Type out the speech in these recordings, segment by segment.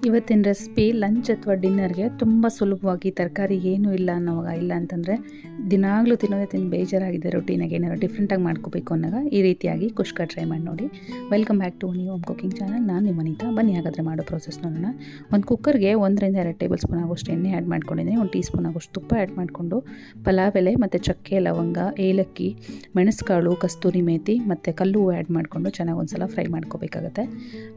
ಇವತ್ತಿನ recipe lunch ಅಥವಾ ಡಿನ್ನರ್ಗೆ ತುಂಬ ಸುಲಭವಾಗಿ ತರಕಾರಿ ಏನೂ ಇಲ್ಲ ಅನ್ನೋವಾಗ, ಇಲ್ಲ ಅಂತಂದರೆ ದಿನಾಗಲೂ ತಿನ್ನೋದೇ ಬೇಜಾರಾಗಿದೆ, ರೊಟೀನಾಗಿ ಏನಾದ್ರು ಡಿಫ್ರೆಂಟಾಗಿ ಮಾಡ್ಕೋಬೇಕು ಅನ್ನೋವಾಗ ಈ ರೀತಿಯಾಗಿ ಕುಷ್ಕ ಟ್ರೈ ಮಾಡಿ ನೋಡಿ. Welcome back to new home cooking channel. ನಾನು ನಿಮ್ಮ ಅನಿತಾ. ಬನ್ನಿ ಹಾಗಾದರೆ ಮಾಡೋ ಪ್ರೋಸೆಸ್ ನೋಡೋಣ. ಒಂದು ಕುಕ್ಕರ್ಗೆ 1 ರಿಂದ 2 ಟೇಬಲ್ ಸ್ಪೂನ್ ಆಗೋಷ್ಟು ಎಣ್ಣೆ ಆ್ಯಡ್ ಮಾಡ್ಕೊಂಡಿದ್ದೀನಿ. 1 ಟೀ ಸ್ಪೂನ್ ಆಗೋಷ್ಟು ತುಪ್ಪ ಆ್ಯಡ್ ಮಾಡಿಕೊಂಡು ಪಲಾವ್ ಎಲೆ ಮತ್ತು ಚಕ್ಕೆ, ಲವಂಗ, ಏಲಕ್ಕಿ, ಮೆಣಸುಕಾಳು, ಕಸ್ತೂರಿ ಮೇಥಿ ಮತ್ತು ಕಲ್ಲು ಹೂವು ಆ್ಯಡ್ ಮಾಡಿಕೊಂಡು ಚೆನ್ನಾಗಿ ಒಂದು ಸಲ ಫ್ರೈ ಮಾಡ್ಕೋಬೇಕಾಗತ್ತೆ.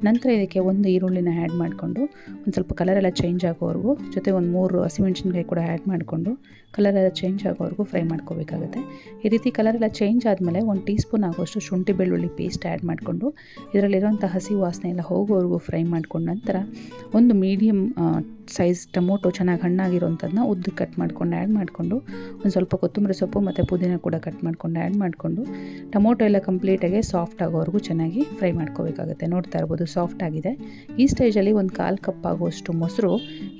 ನಂತರ ಇದಕ್ಕೆ 1 ಈರುಳ್ಳಿನ ಆ್ಯಡ್ ಮಾಡಿಕೊಂಡು ಒಂದು ಸ್ವಲ್ಪ ಕಲರೆಲ್ಲ ಚೇಂಜ್ ಆಗೋವರೆಗೂ, ಜೊತೆ ಒಂದು 3 ಹಸಿಮೆಣಸಿನ್ಕಾಯಿ ಕೂಡ ಆ್ಯಡ್ ಮಾಡಿಕೊಂಡು ಕಲರೆಲ್ಲ ಚೇಂಜ್ ಆಗೋವರೆಗೂ ಫ್ರೈ ಮಾಡ್ಕೋಬೇಕಾಗುತ್ತೆ. ಈ ರೀತಿ ಕಲರೆಲ್ಲ ಚೇಂಜ್ ಆದಮೇಲೆ 1 ಟೀ ಸ್ಪೂನ್ ಆಗೋಷ್ಟು ಶುಂಠಿ ಬೆಳ್ಳುಳ್ಳಿ ಪೇಸ್ಟ್ ಆ್ಯಡ್ ಮಾಡಿಕೊಂಡು ಇದರಲ್ಲಿರುವಂಥ ಹಸಿ ವಾಸನೆ ಎಲ್ಲ ಹೋಗೋವರೆಗೂ ಫ್ರೈ ಮಾಡ್ಕೊಂಡು ನಂತರ ಒಂದು ಮೀಡಿಯಮ್ ಸೈಜ್ ಟೊಮೊಟೊ ಚೆನ್ನಾಗಿ ಹಣ್ಣಾಗಿರೋಂಥದ್ದನ್ನ ಉದ್ದು ಕಟ್ ಮಾಡ್ಕೊಂಡು ಆ್ಯಡ್ ಮಾಡಿಕೊಂಡು ಒಂದು ಸ್ವಲ್ಪ ಕೊತ್ತಂಬರಿ ಸೊಪ್ಪು ಮತ್ತು ಪುದೀನ ಕೂಡ ಕಟ್ ಮಾಡ್ಕೊಂಡು ಆ್ಯಡ್ ಮಾಡಿಕೊಂಡು ಟೊಮೊಟೊ ಎಲ್ಲ ಕಂಪ್ಲೀಟಾಗಿ ಸಾಫ್ಟ್ ಆಗೋವರೆಗೂ ಚೆನ್ನಾಗಿ ಫ್ರೈ ಮಾಡ್ಕೋಬೇಕಾಗುತ್ತೆ. ನೋಡ್ತಾ ಇರ್ಬೋದು ಸಾಫ್ಟ್ ಆಗಿದೆ. ಈ ಸ್ಟೇಜಲ್ಲಿ ಒಂದು 1/4 ಕಪ್ ಆಗೋಷ್ಟು ಮೊಸರು,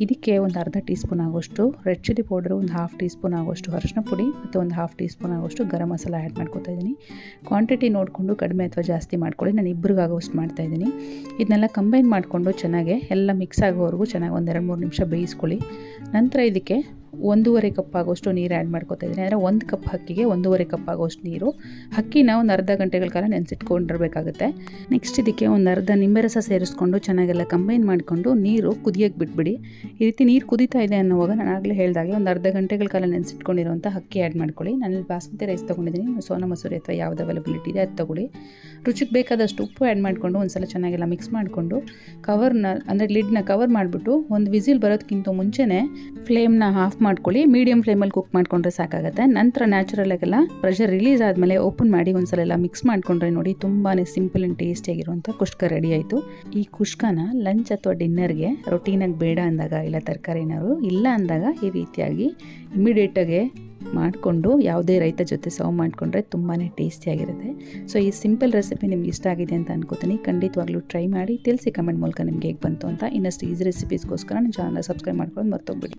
ಇದಕ್ಕೆ ಒಂದು ಅರ್ಧ ಟೀ ಸ್ಪೂನ್ ಆಗೋಷ್ಟು ರೆಡ್ ಚಿಲ್ಲಿ ಪೌಡರು, ಒಂದು 1/2 ಟೀ ಸ್ಪೂನ್ ಆಗೋಷ್ಟು ಅರಿಶಿನ ಪುಡಿ ಮತ್ತು ಒಂದು 1/2 ಟೀ ಸ್ಪೂನ್ ಆಗೋಷ್ಟು ಗರಂ ಮಸಾಲ ಆ್ಯಡ್ ಮಾಡ್ಕೊತಾ ಇದ್ದೀನಿ. ಕ್ವಾಂಟಿಟಿ ನೋಡಿಕೊಂಡು ಕಡಿಮೆ ಅಥವಾ ಜಾಸ್ತಿ ಮಾಡ್ಕೊಳ್ಳಿ. ನಾನು ಇಬ್ಬರಿಗಾಗೋಷ್ಟು ಮಾಡ್ತಾಯಿದ್ದೀನಿ. ಇದನ್ನೆಲ್ಲ ಕಂಬೈನ್ ಮಾಡಿಕೊಂಡು ಚೆನ್ನಾಗಿ ಎಲ್ಲ ಮಿಕ್ಸ್ ಆಗೋವರೆಗೂ ಚೆನ್ನಾಗಿ ಒಂದು 2-3 ನಿಮಿಷ ಬೇಯಿಸ್ಕೊಳ್ಳಿ. ನಂತರ ಇದಕ್ಕೆ 1.5 ಕಪ್ ಆಗೋಷ್ಟು ನೀರು ಆ್ಯಡ್ ಮಾಡ್ಕೊತಾ ಇದ್ದೀನಿ. ಅಂದರೆ 1 ಕಪ್ ಅಕ್ಕಿಗೆ 1.5 ಕಪ್ ಆಗೋಷ್ಟು ನೀರು. ಅಕ್ಕಿನ ಒಂದು ಅರ್ಧ ಗಂಟೆಗಳ ಕಾಲ ನೆನೆಸಿಟ್ಕೊಂಡಿರಬೇಕಾಗುತ್ತೆ. ನೆಕ್ಸ್ಟ್ ಇದಕ್ಕೆ ಒಂದು ಅರ್ಧ ನಿಂಬೆ ರಸ ಸೇರಿಸ್ಕೊಂಡು ಚೆನ್ನಾಗೆಲ್ಲ ಕಂಬೈನ್ ಮಾಡಿಕೊಂಡು ನೀರು ಕುದಿಯೋಕ್ಕೆ ಬಿಟ್ಬಿಡಿ. ಈ ರೀತಿ ನೀರು ಕುದೀತಾ ಇದೆ ಅನ್ನೋವಾಗ ನಾನು ಆಗಲೇ ಹೇಳಿದಾಗೆ ಒಂದು ಅರ್ಧ ಗಂಟೆಗಳ ಕಾಲ ನೆನೆಸಿಟ್ಕೊಂಡಿರೋಂಥ ಅಕ್ಕಿ ಆ್ಯಡ್ ಮಾಡ್ಕೊಳ್ಳಿ. ನಾನು ಬಾಸ್ಮತಿ ರೈಸ್ ತೊಗೊಂಡಿದ್ದೀನಿ. ಸೋನಾ ಮಸೂರಿ ಅಥವಾ ಯಾವ್ದು ಅವೈಲಬಿಲಿಟಿ ಇದೆ ಅದು ತೊಗೊಳ್ಳಿ. ರುಚಿಗೆ ಬೇಕಾದಷ್ಟು ಉಪ್ಪು ಆ್ಯಡ್ ಮಾಡಿಕೊಂಡು ಒಂದು ಸಲ ಚೆನ್ನಾಗೆಲ್ಲ ಮಿಕ್ಸ್ ಮಾಡಿಕೊಂಡು ಕವರ್ನ ಅಂದರೆ ಲಿಡ್ನ ಕವರ್ ಮಾಡಿಬಿಟ್ಟು ಒಂದು ವಿಸಿಲ್ ಬರೋದಕ್ಕಿಂತ ಮುಂಚೆನೇ ಫ್ಲೇಮ್ನ ಆಫ್ ಮಾಡ್ಕೊಳ್ಳಿ. ಮೀಡಿಯಮ್ ಫ್ಲೇಮಲ್ಲಿ ಕುಕ್ ಮಾಡಿಕೊಂಡ್ರೆ ಸಾಕಾಗುತ್ತೆ. ನಂತರ ನ್ಯಾಚುರಲಾಗೆಲ್ಲ ಪ್ರೆಷರ್ ರಿಲೀಸ್ ಆದಮೇಲೆ ಓಪನ್ ಮಾಡಿ ಒಂದ್ಸಲ ಎಲ್ಲ ಮಿಕ್ಸ್ ಮಾಡಿಕೊಂಡ್ರೆ ನೋಡಿ ತುಂಬಾ ಸಿಂಪಲ್ ಆ್ಯಂಡ್ ಟೇಸ್ಟಿಯಾಗಿರುವಂಥ ಕುಷ್ಕ ರೆಡಿ ಆಯಿತು. ಈ ಕುಷ್ಕನ ಲಂಚ್ ಅಥವಾ ಡಿನ್ನರ್ಗೆ ರೊಟೀನಾಗಿ ಬೇಡ ಅಂದಾಗ, ಇಲ್ಲ ತರಕಾರಿ ಏನಾದ್ರು ಇಲ್ಲ ಅಂದಾಗ ಈ ರೀತಿಯಾಗಿ ಇಮಿಡಿಯೇಟಾಗಿ ಮಾಡಿಕೊಂಡು ಯಾವುದೇ ರೈತ ಜೊತೆ ಸರ್ವ್ ಮಾಡಿಕೊಂಡ್ರೆ ತುಂಬಾ ಟೇಸ್ಟಿಯಾಗಿರುತ್ತೆ. ಸೊ ಈ ಸಿಂಪಲ್ ರೆಸಿಪಿ ನಿಮ್ಗೆ ಇಷ್ಟ ಆಗಿದೆ ಅಂತ ಅನ್ಕೋತೀನಿ. ಖಂಡಿತವಾಗ್ಲೂ ಟ್ರೈ ಮಾಡಿ ತಿಳಿಸಿ ಕಮೆಂಟ್ ಮೂಲಕ ನಿಮ್ಗೆ ಹೇಗೆ ಬಂತು ಅಂತ. ಇನ್ನಷ್ಟು ಈಸಿ ರೆಸಿಪೀಸ್ಗೋಸ್ಕರ ನನ್ನ ಚಾನಲ್ನ ಸಬ್ಸ್ಕ್ರೈಬ್ ಮಾಡ್ಕೊಂಡು ಮರ್ತೋಗ್ಬಿಡಿ.